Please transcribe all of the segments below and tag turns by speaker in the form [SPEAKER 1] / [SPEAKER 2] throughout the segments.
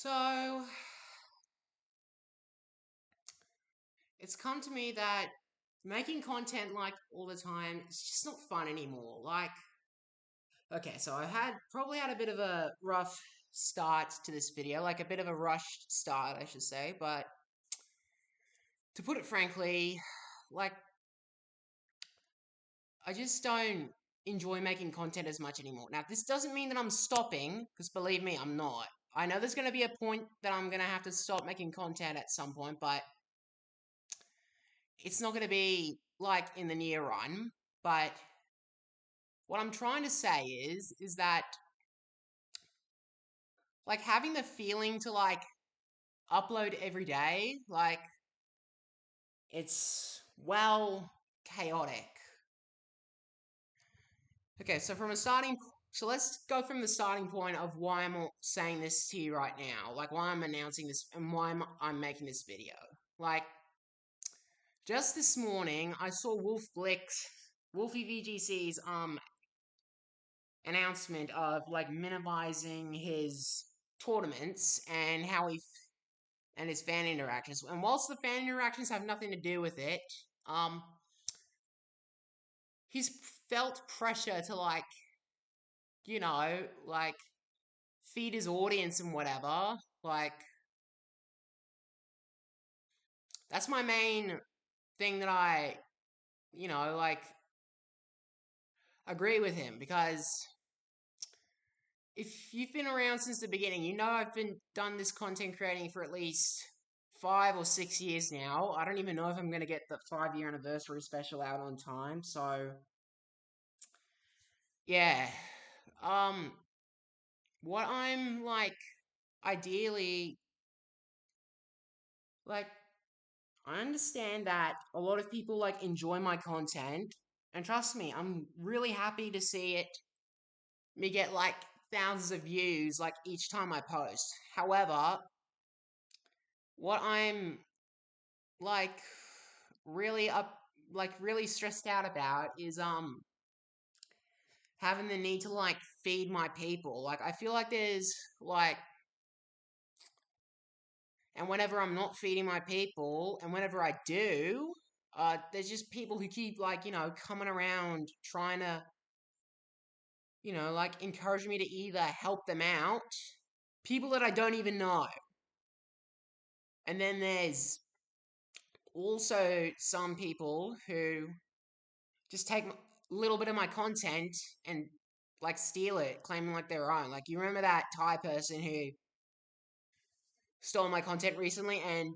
[SPEAKER 1] So, it's come to me that making content like all the time is just not fun anymore. Okay, so I probably had a bit of a rough start to this video, like a bit of a rushed start, I should say, but to put it frankly, like, I just don't enjoy making content as much anymore. Now, this doesn't mean that I'm stopping, because believe me, I'm not. I know there's going to be a point that I'm going to have to stop making content at some point, but it's not going to be like in the near run. But what I'm trying to say is that like having the feeling to like upload every day, like it's well chaotic. Okay, so let's go from the starting point of why I'm saying this to you right now, like why I'm announcing this and why I'm making this video. Like just this morning, I saw Wolfie VGC's announcement of like minimizing his tournaments and and his fan interactions. And whilst the fan interactions have nothing to do with it, um, he's felt pressure to like feed his audience and whatever. Like that's my main thing that I agree with him because if you've been around since the beginning, you know I've been done this content creating for at least 5 or 6 years now. I don't even know if I'm gonna get the 5 year anniversary special out on time. So yeah, um, what I'm like, ideally, like I understand that a lot of people like enjoy my content, and trust me, I'm really happy to see me get like thousands of views like each time I post. However, what I'm like really up really stressed out about is having the need to like feed my people. Like I feel like there's like and whenever I'm not feeding my people and whenever I do, there's just people who keep coming around trying to like encourage me to either help them out, people that I don't even know. And then there's also some people who just take a little bit of my content and like steal it, claiming like their own. Like you remember that Thai person who stole my content recently and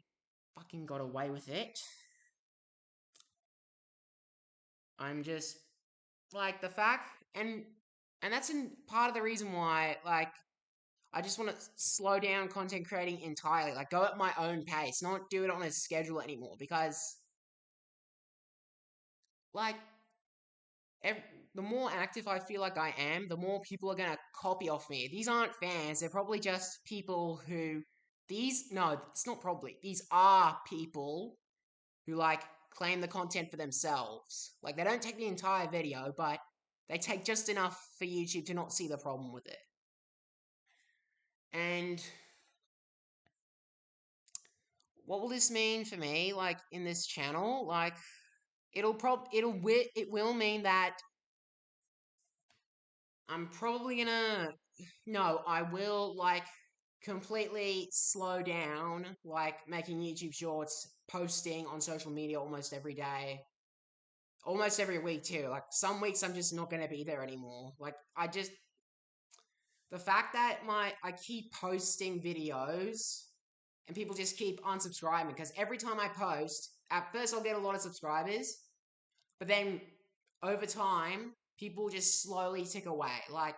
[SPEAKER 1] fucking got away with it? I'm just like the fact and that's in part of the reason why like I just want to slow down content creating entirely, like go at my own pace, not do it on a schedule anymore because like ev the more active I feel like I am, the more people are gonna copy off me. These aren't fans; they're probably just people who no, it's not probably. These are people who like claim the content for themselves. Like they don't take the entire video, but they take just enough for YouTube to not see the problem with it. And what will this mean for me, like in this channel? Like it will mean that I'm probably gonna no, I will like completely slow down like making YouTube shorts, posting on social media almost every day, almost every week too. Like some weeks I'm just not gonna be there anymore. Like the fact that I keep posting videos and people just keep unsubscribing because every time I post, at first I'll get a lot of subscribers, but then over time, people just slowly tick away. Like,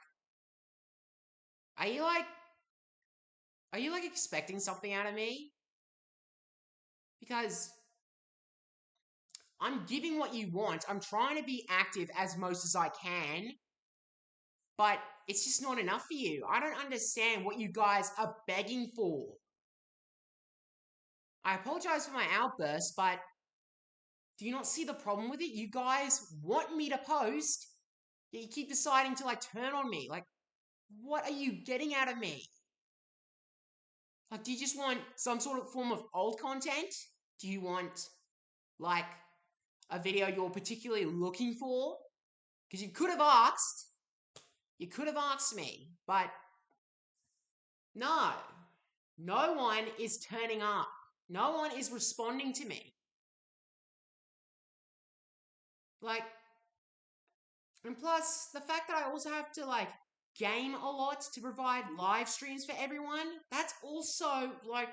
[SPEAKER 1] are you like are you like expecting something out of me? Because I'm giving what you want. I'm trying to be active as most as I can, but it's just not enough for you. I don't understand what you guys are begging for. I apologize for my outburst, but do you not see the problem with it? You guys want me to post, yet you keep deciding to like turn on me. Like, what are you getting out of me? Like, do you just want some sort of form of old content? Do you want, like, a video you're particularly looking for? Because you could have asked me, but no. No one is turning up. No one is responding to me. Like, and plus, the fact that I also have to, like, game a lot to provide live streams for everyone, that's also, like,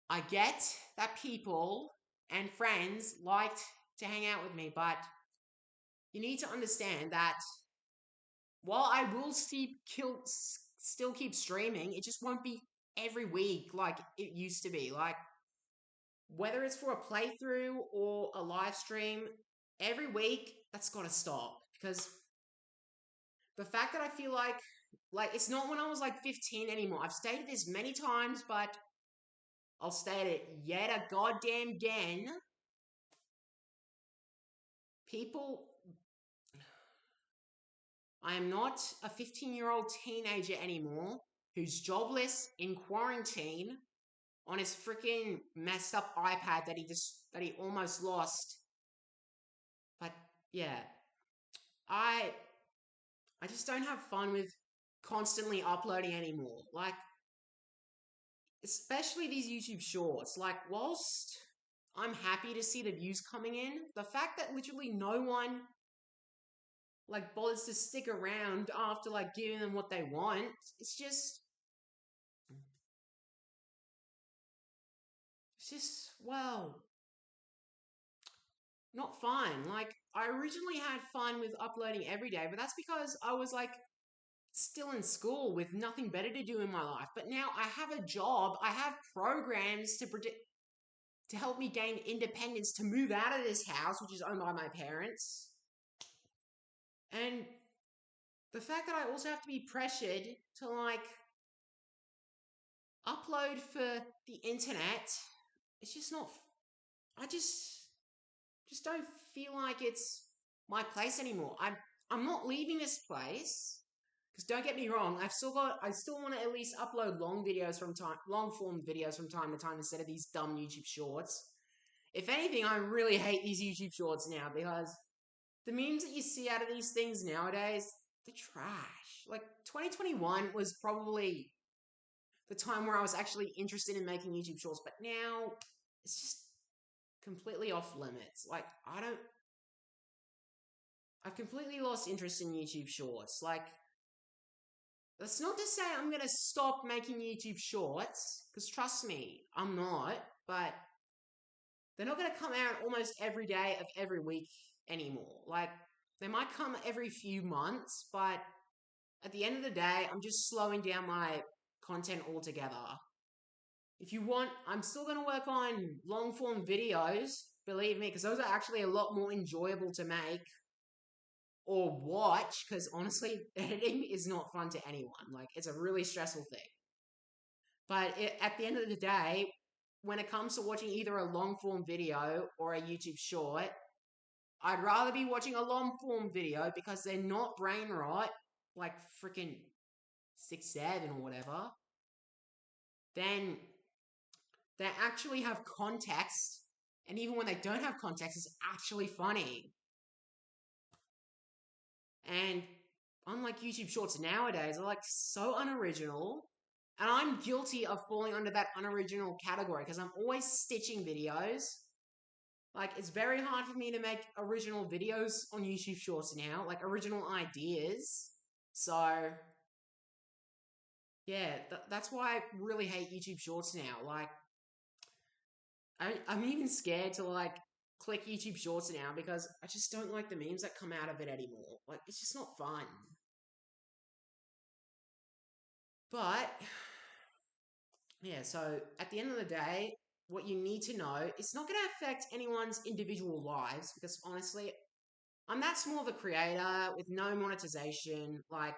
[SPEAKER 1] I get that people and friends liked to hang out with me, but you need to understand that while I will still keep streaming, it just won't be every week like it used to be. Like, whether it's for a playthrough or a live stream, every week, that's got to stop. Because the fact that I feel like, it's not when I was like 15 anymore. I've stated this many times, but I'll state it yet a goddamn again. People, I am not a 15-year-old teenager anymore who's jobless in quarantine on his freaking messed up iPad that he almost lost. But yeah, I I just don't have fun with constantly uploading anymore. Like, especially these YouTube shorts. Like, whilst I'm happy to see the views coming in, the fact that literally no one like bothers to stick around after like giving them what they want, it's just well, not fun. Like, I originally had fun with uploading every day, but that's because I was like still in school with nothing better to do in my life. But now I have a job, I have programs to help me gain independence to move out of this house, which is owned by my parents. And the fact that I also have to be pressured to like upload for the internet, it's just not. I just don't feel like it's my place anymore. I'm not leaving this place. Because don't get me wrong, I still want to at least upload long form videos from time to time instead of these dumb YouTube shorts. If anything, I really hate these YouTube shorts now because the memes that you see out of these things nowadays, they're trash. Like, 2021 was probably the time where I was actually interested in making YouTube shorts, but now it's just completely off limits. Like, I've completely lost interest in YouTube shorts. Like, that's not to say I'm going to stop making YouTube shorts, because trust me, I'm not, but they're not going to come out almost every day of every week anymore. Like, they might come every few months, but at the end of the day, I'm just slowing down my content altogether. If you want, I'm still going to work on long form videos, believe me, because those are actually a lot more enjoyable to make or watch, because honestly, editing is not fun to anyone. Like, it's a really stressful thing. But at the end of the day, when it comes to watching either a long form video or a YouTube short, I'd rather be watching a long form video because they're not brain rot, like freaking 6-7 or whatever, then they actually have context. And even when they don't have context, it's actually funny. And unlike YouTube shorts nowadays, they're like so unoriginal. And I'm guilty of falling under that unoriginal category because I'm always stitching videos. Like, it's very hard for me to make original videos on YouTube shorts now, like original ideas. So, yeah, that's why I really hate YouTube shorts now. Like, I'm even scared to, like, click YouTube shorts now because I just don't like the memes that come out of it anymore. Like, it's just not fun. But, yeah, so at the end of the day, what you need to know, it's not going to affect anyone's individual lives because honestly, I'm that small of a creator with no monetization. Like,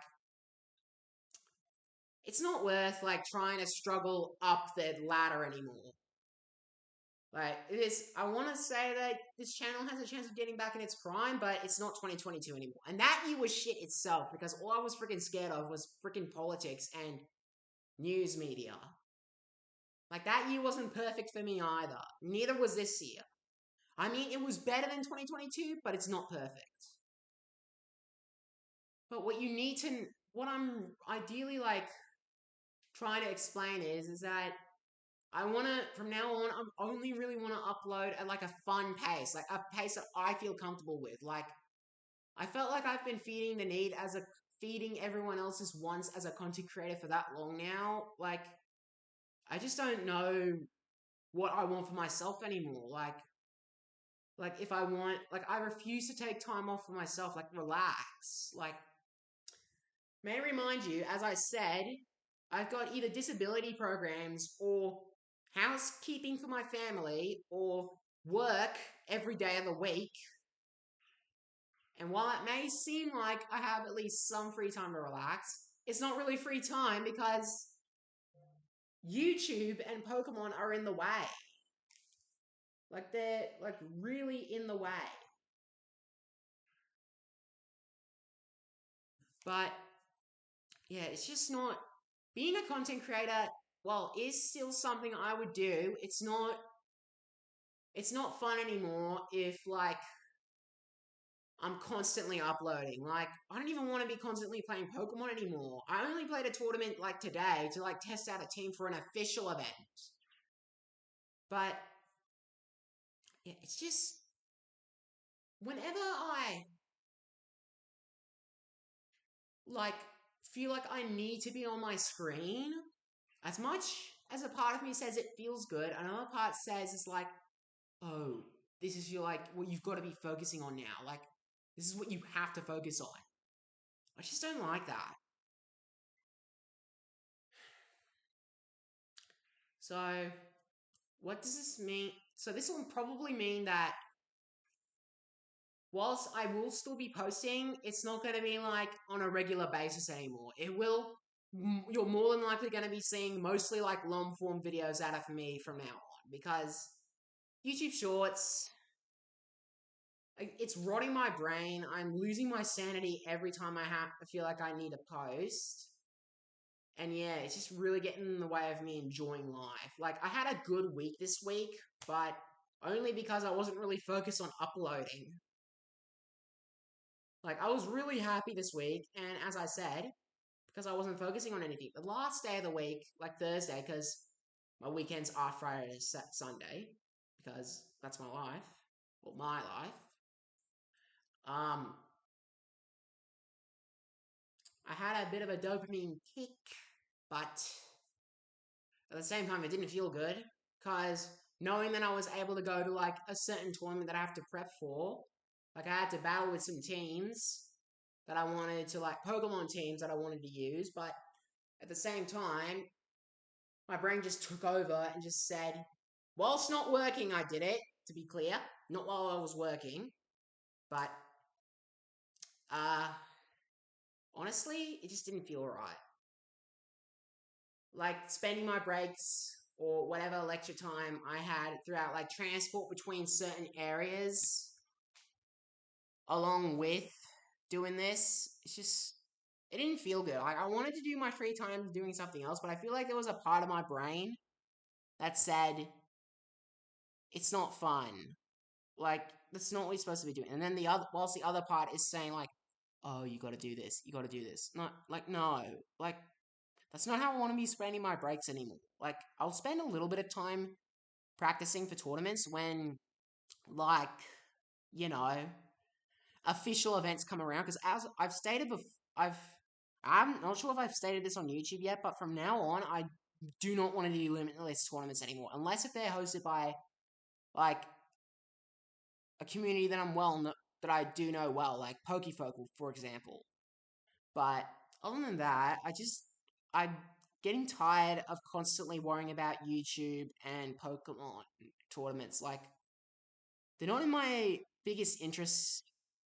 [SPEAKER 1] it's not worth like trying to struggle up the ladder anymore. Like, I want to say that this channel has a chance of getting back in its prime, but it's not 2022 anymore. And that year was shit itself because all I was freaking scared of was freaking politics and news media. Like, that year wasn't perfect for me either. Neither was this year. I mean, it was better than 2022, but it's not perfect. But what I'm ideally like trying to explain is that I want to, from now on, I only really want to upload at like a fun pace, like a pace that I feel comfortable with. Like, I felt like I've been feeding everyone else's wants as a content creator for that long now. Like, I just don't know what I want for myself anymore. Like if I want, like I refuse to take time off for myself, like relax. Like, may I remind you, as I said, I've got either disability programs or housekeeping for my family or work every day of the week. And while it may seem like I have at least some free time to relax, it's not really free time because YouTube and Pokemon are in the way. Like, they're like really in the way. But yeah, it's just not, being a content creator, well, is still something I would do. It's not fun anymore if like I'm constantly uploading. Like, I don't even want to be constantly playing Pokemon anymore. I only played a tournament like today to like test out a team for an official event. But yeah, it's just whenever I like feel like I need to be on my screen, as much as a part of me says it feels good, another part says it's like, oh, this is your like what you've got to be focusing on now. Like, this is what you have to focus on. I just don't like that. So, what does this mean? So, this will probably mean that whilst I will still be posting, it's not going to be like on a regular basis anymore. You're more than likely going to be seeing mostly like long form videos out of me from now on because YouTube Shorts, it's rotting my brain. I'm losing my sanity every time I feel like I need to post. And yeah, it's just really getting in the way of me enjoying life. Like, I had a good week this week, but only because I wasn't really focused on uploading. Like, I was really happy this week, and as I said, because I wasn't focusing on anything. The last day of the week, like Thursday, because my weekends are Friday to Sunday, because that's my life, or my life. Um, I had a bit of a dopamine kick, but at the same time, it didn't feel good because knowing that I was able to go to like a certain tournament that I have to prep for, like I had to battle with some teams that I wanted to, like Pokemon teams that I wanted to use, but at the same time, my brain just took over and just said, whilst not working, I did it, to be clear, not while I was working, but uh, honestly, it just didn't feel right. Like spending my breaks or whatever lecture time I had throughout like transport between certain areas along with doing this, it didn't feel good. I wanted to do my free time doing something else, but I feel like there was a part of my brain that said, it's not fun. Like, that's not what you're supposed to be doing. And then whilst the other part is saying like, oh, you gotta do this, you gotta do this. Not, like, no. Like, that's not how I want to be spending my breaks anymore. Like, I'll spend a little bit of time practicing for tournaments when, like, you know, official events come around. Because as I've stated before, I'm not sure if I've stated this on YouTube yet, but from now on, I do not want to do limitless tournaments anymore, unless if they're hosted by like a community that I do know well, like Pokefocal, for example. But other than that, I'm getting tired of constantly worrying about YouTube and Pokemon tournaments. Like, they're not in my biggest interests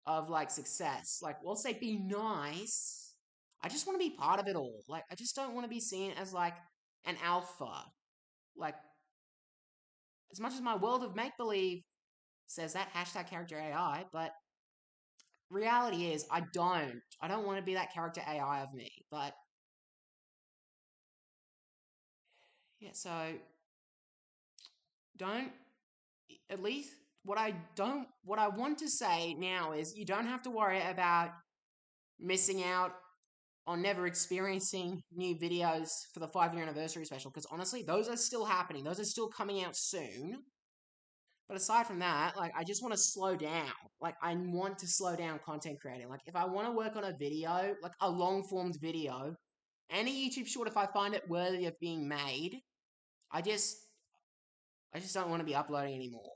[SPEAKER 1] of like success. Like, whilst they'd be nice, I just want to be part of it all. Like, I just don't want to be seen as like an alpha. Like, as much as my world of make believe says that hashtag character AI, but reality is I don't. I don't want to be that character AI of me. But Yeah, so don't, at least what I want to say now is you don't have to worry about missing out on never experiencing new videos for the 5 year anniversary special, because honestly, those are still happening. Those are still coming out soon. But aside from that, like, I just want to slow down. Like, I want to slow down content creating. Like, if I want to work on a video, like a long formed video, any YouTube short, if I find it worthy of being made, I just, I just don't want to be uploading anymore.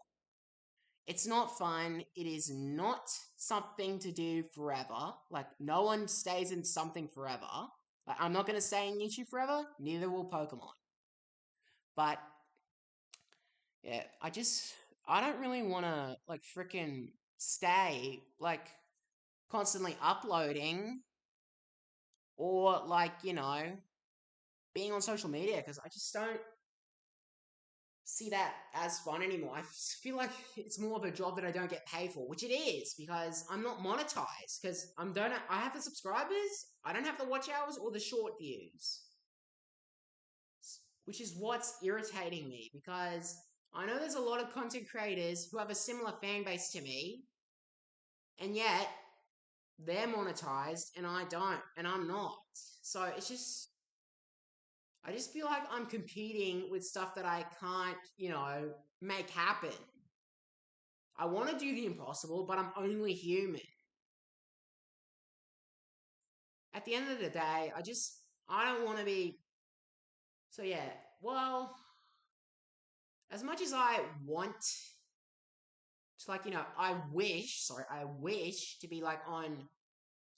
[SPEAKER 1] It's not fun. It is not something to do forever. Like, no one stays in something forever. Like, I'm not going to stay in YouTube forever. Neither will Pokemon. But yeah, I don't really want to like freaking stay like constantly uploading or like, being on social media, because I just don't see that as fun anymore. I feel like it's more of a job that I don't get paid for, which it is because I'm not monetized. Because I have the subscribers, I don't have the watch hours or the short views, which is what's irritating me. Because I know there's a lot of content creators who have a similar fan base to me, and yet they're monetized and I don't, and I'm not. So I just feel like I'm competing with stuff that I can't, make happen. I want to do the impossible, but I'm only human. At the end of the day, I don't want to be. So, yeah, well, as much as I want to, like, I wish to be, like, on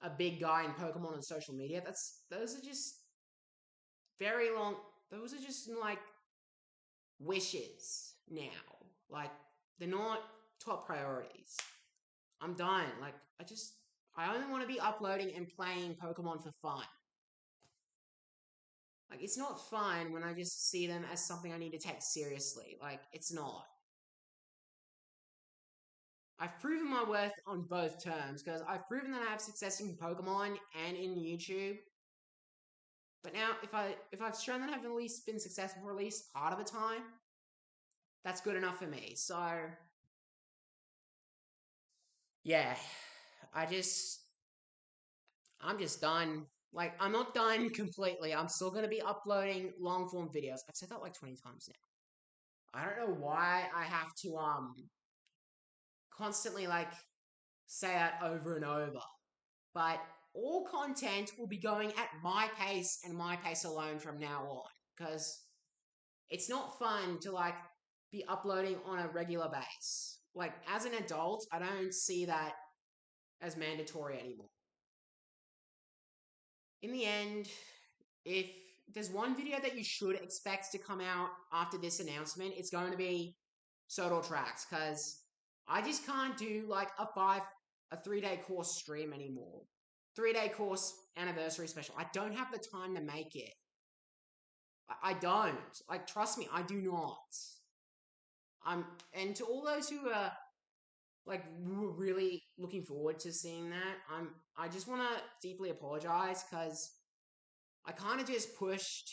[SPEAKER 1] a big guy in Pokemon on social media. Those are just very long, those are just, like, wishes now. Like, they're not top priorities. I'm done. Like, I only want to be uploading and playing Pokemon for fun. Like, it's not fun when I just see them as something I need to take seriously. Like, it's not. I've proven my worth on both terms because I've proven that I have success in Pokemon and in YouTube. But now, if I've shown that I've at least been successful for at least part of the time, that's good enough for me. So, yeah, I just I'm just done. Like, I'm not done completely. I'm still going to be uploading long form videos. I've said that like 20 times now. I don't know why I have to constantly like say that over and over. But all content will be going at my pace and my pace alone from now on, because it's not fun to like be uploading on a regular base. Like, as an adult, I don't see that as mandatory anymore. In the end, if there's one video that you should expect to come out after this announcement, it's going to be Sodor Tracks, because I just can't do like a 3 day course stream anymore. 3 day course anniversary special. I don't have the time to make it. I don't. Like, trust me, I do not. And to all those who are like were really looking forward to seeing that, I just want to deeply apologize, because I kind of just pushed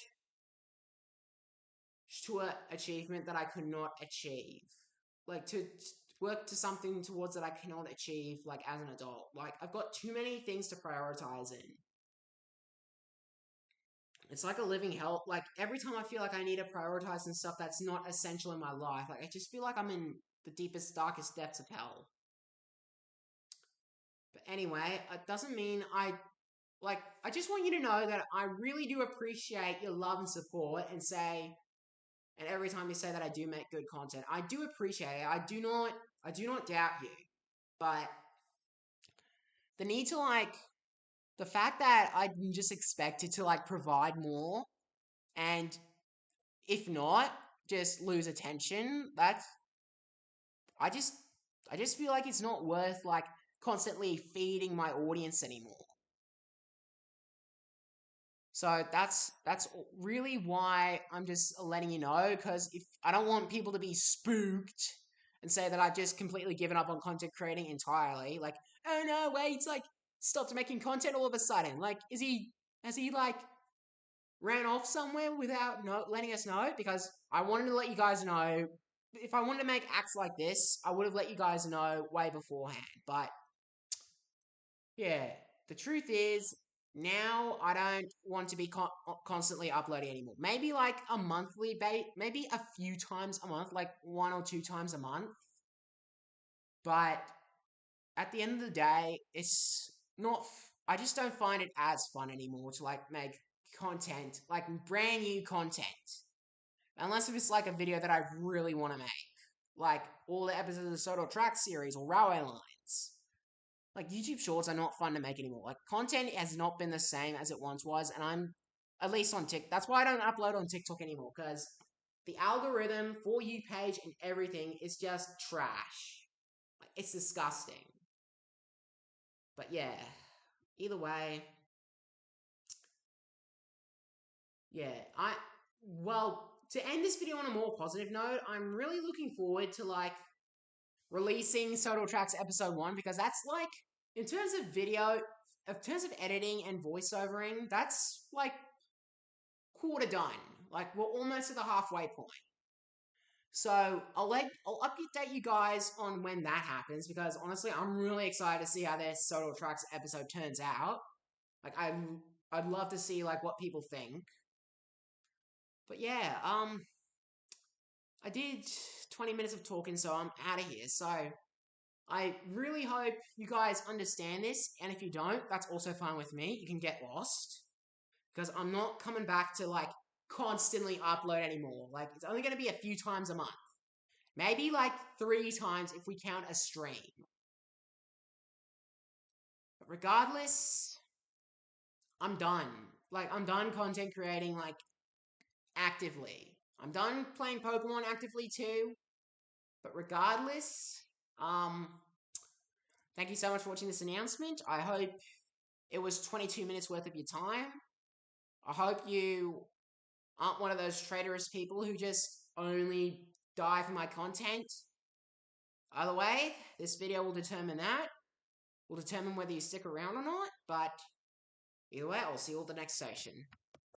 [SPEAKER 1] to an achievement that I could not achieve. Like, to work to something towards that I cannot achieve, like, as an adult. Like, I've got too many things to prioritize in. It's like a living hell. Like, every time I feel like I need to prioritize some stuff that's not essential in my life, like, I just feel like I'm in the deepest, darkest depths of hell. But anyway, it doesn't mean I just want you to know that I really do appreciate your love and support, and every time you say that I do make good content, I do appreciate it. I do not doubt you. But the need to like, the fact that I'm just expected to like provide more, and if not, just lose attention, I just, I just feel like it's not worth like constantly feeding my audience anymore. So that's really why I'm just letting you know, because if I don't want people to be spooked and say that I've just completely given up on content creating entirely. Like, oh no, wait, it's like stopped making content all of a sudden. Like, has he like ran off somewhere without letting us know, because I wanted to let you guys know. If I wanted to make acts like this, I would have let you guys know way beforehand. But yeah, the truth is, now I don't want to be constantly uploading anymore. Maybe like a monthly maybe a few times a month, like 1 or 2 times a month. But at the end of the day, it's not. I just don't find it as fun anymore to like make content, like brand new content, unless if it's like a video that I really want to make, like all the episodes of the Soto Track series or Railway Lines. Like YouTube Shorts are not fun to make anymore. Like content has not been the same as it once was, and I'm at least on TikTok. That's why I don't upload on TikTok anymore, because the algorithm for you page and everything is just trash. Like it's disgusting. But yeah, either way, yeah, to end this video on a more positive note, I'm really looking forward to like releasing Total Tracks episode 1, because that's like, in terms of video, in terms of editing and voiceovering, that's like quarter done. Like we're almost at the halfway point. So I'll update you guys on when that happens, because honestly, I'm really excited to see how this Total Tracks episode turns out. Like I'd love to see like what people think. But yeah, I did 20 minutes of talking, so I'm out of here. So I really hope you guys understand this, and if you don't, that's also fine with me. You can get lost, because I'm not coming back to like constantly upload anymore. Like it's only going to be a few times a month. Maybe like 3 times if we count a stream. But regardless, I'm done. Like I'm done content creating like actively. I'm done playing Pokemon actively too. But regardless, thank you so much for watching this announcement. I hope it was 22 minutes worth of your time. I hope you aren't one of those traitorous people who just only die for my content. Either way, this video will determine that. Will determine whether you stick around or not, but either way, I'll see you at the next station.